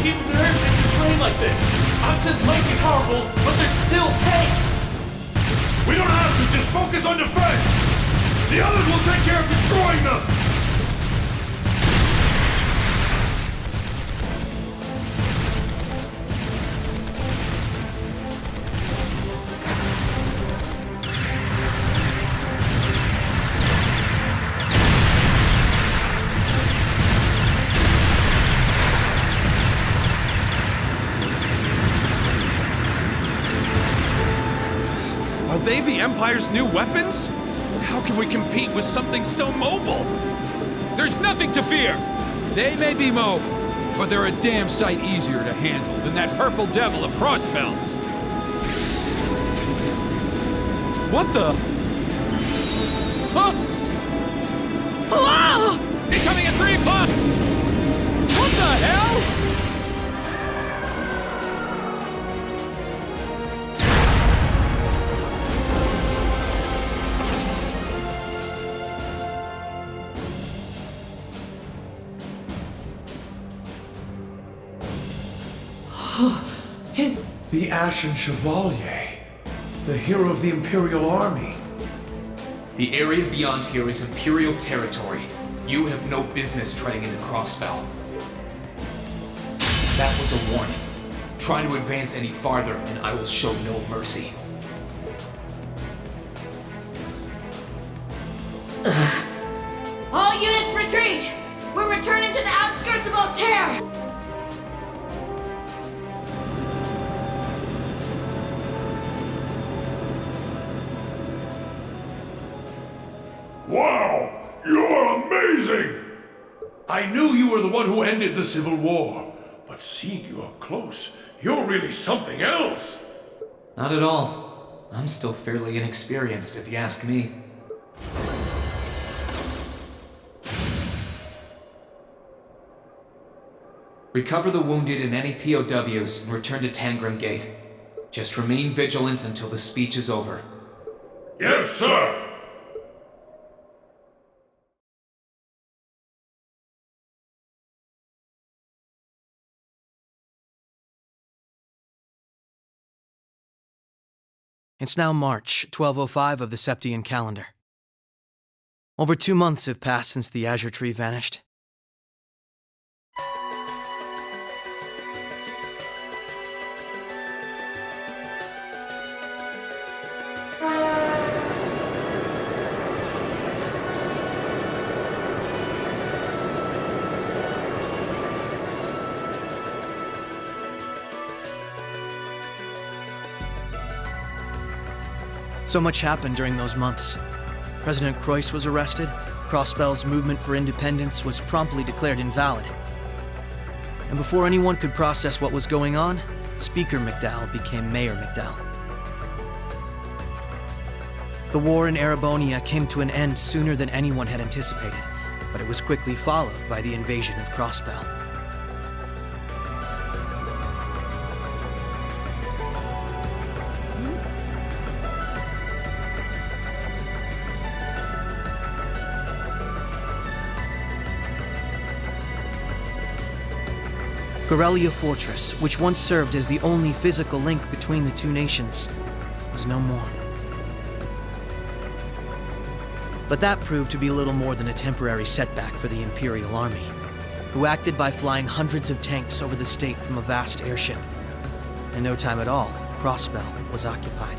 keep nourishing the train like this? Oxens might be powerful, but they're still tanks! We don't have to, just focus on defense! The others will take care of destroying them! Are they the Empire's new weapons? How can we compete with something so mobile? There's nothing to fear! They may be mobile, but they're a damn sight easier to handle than that purple devil of Crossbells. What the? Huh? Ah! Incoming at 3 o'clock! What the hell? The Ashen Chevalier, the hero of the Imperial Army. The area beyond here is Imperial territory. You have no business treading into Crossbell. That was a warning. Try to advance any farther, and I will show no mercy. All units retreat! We're returning to the outskirts of Altair! Wow! You're amazing! I knew you were the one who ended the Civil War, but seeing you up close, you're really something else! Not at all. I'm still fairly inexperienced, if you ask me. Recover the wounded and any POWs and return to Tangram Gate. Just remain vigilant until the speech is over. Yes, sir! It's now March, 1205 of the Septian calendar. Over 2 months have passed since the Azure Tree vanished. So much happened during those months. President Croix was arrested, Crossbell's movement for independence was promptly declared invalid. And before anyone could process what was going on, Speaker McDowell became Mayor McDowell. The war in Erebonia came to an end sooner than anyone had anticipated, but it was quickly followed by the invasion of Crossbell. Corellia Fortress, which once served as the only physical link between the two nations, was no more. But that proved to be little more than a temporary setback for the Imperial Army, who acted by flying hundreds of tanks over the state from a vast airship. In no time at all, Crossbell was occupied.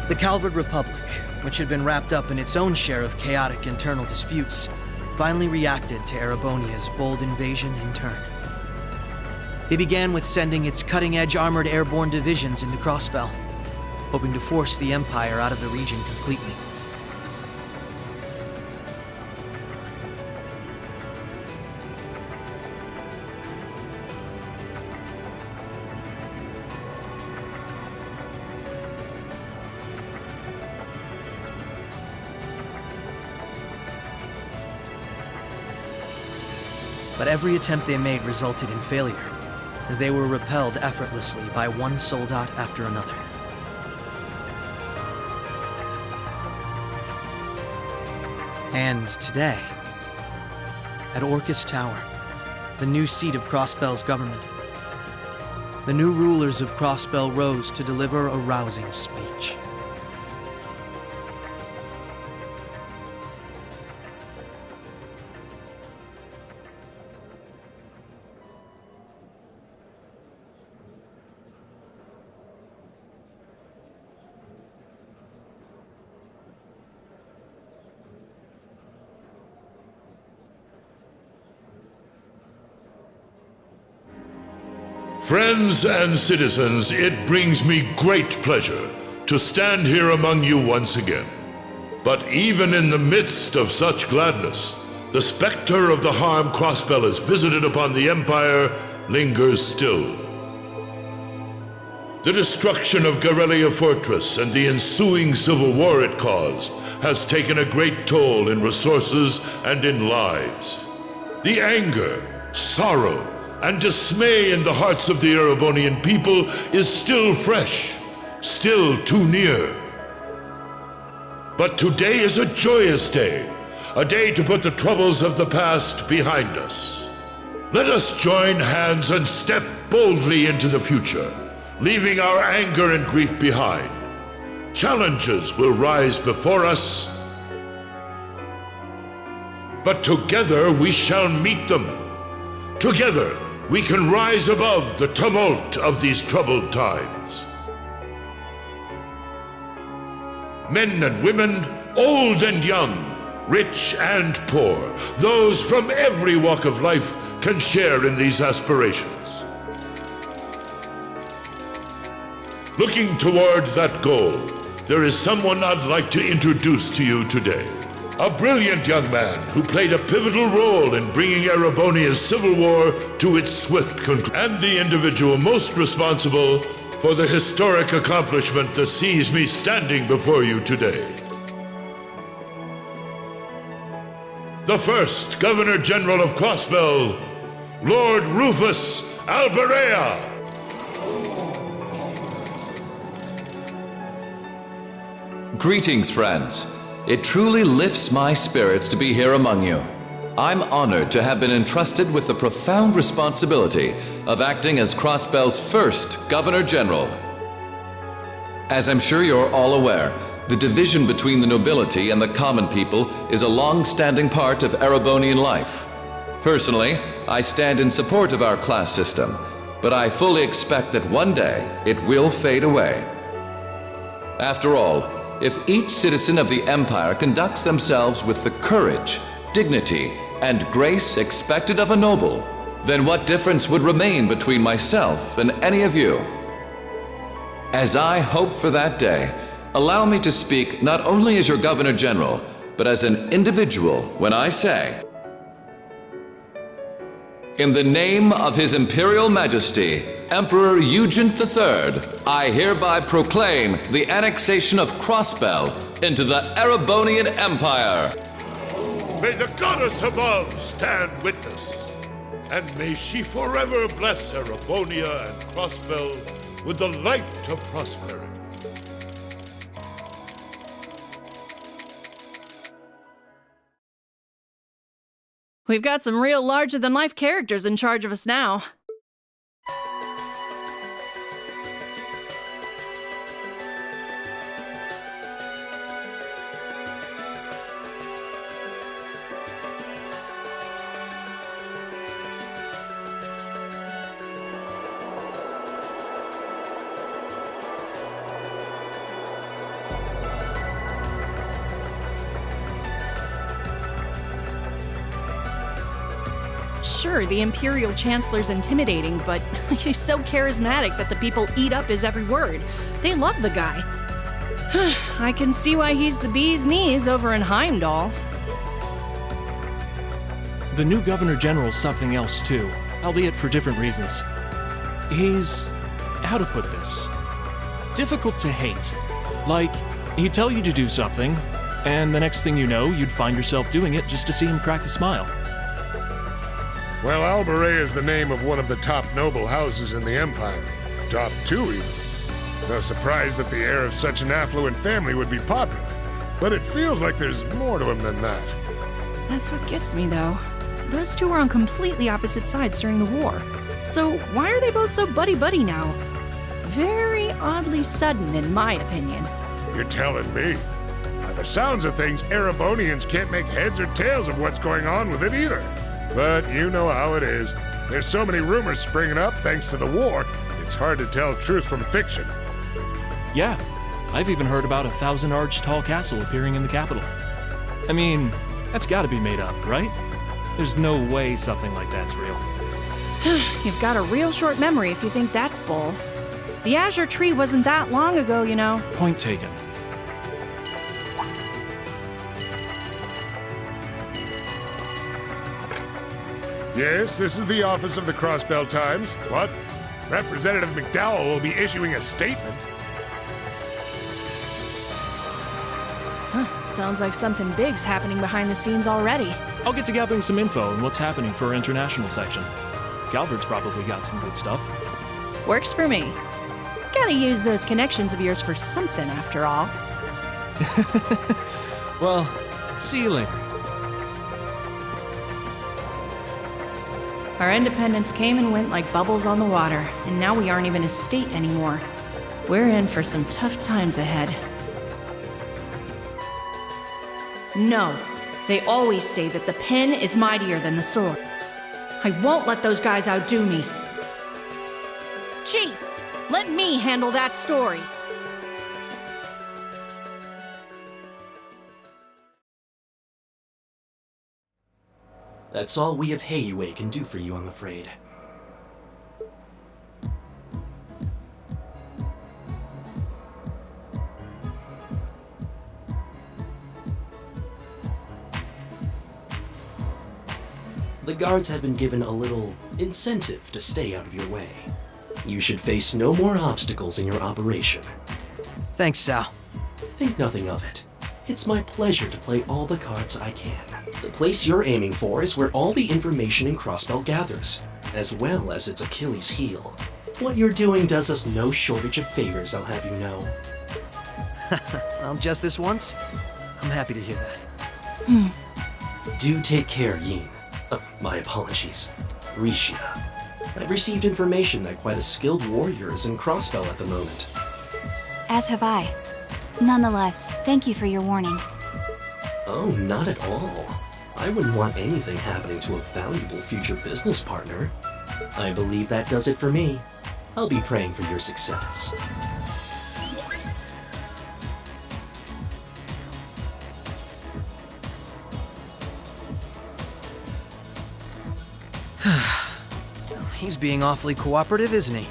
The Calvard Republic, which had been wrapped up in its own share of chaotic internal disputes, finally reacted to Erebonia's bold invasion in turn. They began with sending its cutting-edge armored airborne divisions into Crossbell, hoping to force the Empire out of the region completely. But every attempt they made resulted in failure, as they were repelled effortlessly by one soldat after another. And today, at Orcus Tower, the new seat of Crossbell's government, the new rulers of Crossbell rose to deliver a rousing speech. Friends and citizens, it brings me great pleasure to stand here among you once again. But even in the midst of such gladness, the specter of the harm Crossbell has visited upon the Empire lingers still. The destruction of Garrelia Fortress and the ensuing civil war it caused has taken a great toll in resources and in lives. The anger, sorrow, and dismay in the hearts of the Erebonian people is still fresh, still too near. But today is a joyous day, a day to put the troubles of the past behind us. Let us join hands and step boldly into the future, leaving our anger and grief behind. Challenges will rise before us, but together we shall meet them. Together, we can rise above the tumult of these troubled times. Men and women, old and young, rich and poor, those from every walk of life can share in these aspirations. Looking toward that goal, there is someone I'd like to introduce to you today. A brilliant young man who played a pivotal role in bringing Erebonia's civil war to its swift conclusion, and the individual most responsible for the historic accomplishment that sees me standing before you today. The first Governor General of Crossbell, Lord Rufus Alberea. Greetings, friends. It truly lifts my spirits to be here among you. I'm honored to have been entrusted with the profound responsibility of acting as Crossbell's first Governor General. As I'm sure you're all aware, the division between the nobility and the common people is a long-standing part of Erebonian life. Personally, I stand in support of our class system, but I fully expect that one day it will fade away. After all, if each citizen of the Empire conducts themselves with the courage, dignity, and grace expected of a noble, then what difference would remain between myself and any of you? As I hope for that day, allow me to speak not only as your Governor General, but as an individual when I say, in the name of His Imperial Majesty, Emperor Eugent III, I hereby proclaim the annexation of Crossbell into the Erebonian Empire. May the goddess above stand witness, and may she forever bless Erebonia and Crossbell with the light of prosperity. We've got some real larger-than-life characters in charge of us now. Sure, the Imperial Chancellor's intimidating, but he's so charismatic that the people eat up his every word. They love the guy. I can see why he's the bee's knees over in Heimdall. The new Governor General's something else too, albeit for different reasons. He's... how to put this? Difficult to hate. Like, he'd tell you to do something, and the next thing you know, you'd find yourself doing it just to see him crack a smile. Well, Alberea is the name of one of the top noble houses in the Empire. Top 2, even. No surprise that the heir of such an affluent family would be popular. But it feels like there's more to him than that. That's what gets me, though. Those two were on completely opposite sides during the war. So why are they both so buddy-buddy now? Very oddly sudden, in my opinion. You're telling me? By the sounds of things, Erebonians can't make heads or tails of what's going on with it either. But you know how it is. There's so many rumors springing up thanks to the war, it's hard to tell truth from fiction. Yeah, I've even heard about a 1,000-arch tall castle appearing in the capital. I mean, that's gotta be made up, right? There's no way something like that's real. You've got a real short memory if you think that's bull. The Azure Tree wasn't that long ago, you know. Point taken. Yes, this is the office of the Crossbell Times. What? Representative McDowell will be issuing a statement. Sounds like something big's happening behind the scenes already. I'll get to gathering some info on what's happening for our international section. Calvert's probably got some good stuff. Works for me. Gotta use those connections of yours for something, after all. Well, see you later. Our independence came and went like bubbles on the water, and now we aren't even a state anymore. We're in for some tough times ahead. No, they always say that the pen is mightier than the sword. I won't let those guys outdo me. Chief, let me handle that story. That's all we of Heiue can do for you, I'm afraid. The guards have been given a little incentive to stay out of your way. You should face no more obstacles in your operation. Thanks, Sal. Think nothing of it. It's my pleasure to play all the cards I can. The place you're aiming for is where all the information in Crossbell gathers, as well as its Achilles heel. What you're doing does us no shortage of favors, I'll have you know. Well, just this once? I'm happy to hear that. Do take care, Yin. My apologies. Risha. I've received information that quite a skilled warrior is in Crossbell at the moment. As have I. Nonetheless, thank you for your warning. Oh, not at all. I wouldn't want anything happening to a valuable future business partner. I believe that does it for me. I'll be praying for your success. He's being awfully cooperative, isn't he?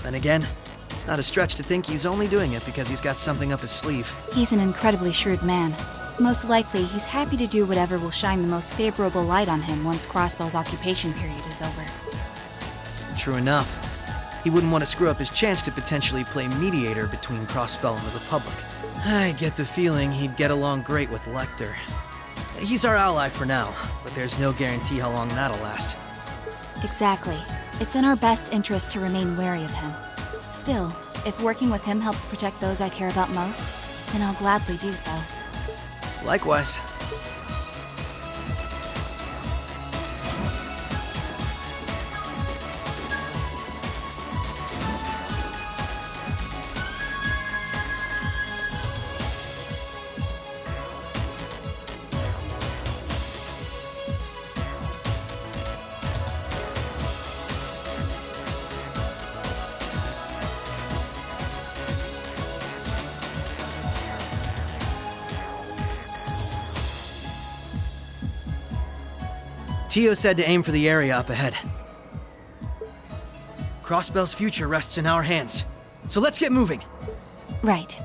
Then again, it's not a stretch to think he's only doing it because he's got something up his sleeve. He's an incredibly shrewd man. Most likely, he's happy to do whatever will shine the most favorable light on him once Crossbell's occupation period is over. True enough. He wouldn't want to screw up his chance to potentially play mediator between Crossbell and the Republic. I get the feeling he'd get along great with Lecter. He's our ally for now, but there's no guarantee how long that'll last. Exactly. It's in our best interest to remain wary of him. Still, if working with him helps protect those I care about most, then I'll gladly do so. Likewise. Tio said to aim for the area up ahead. Crossbell's future rests in our hands, so let's get moving. Right.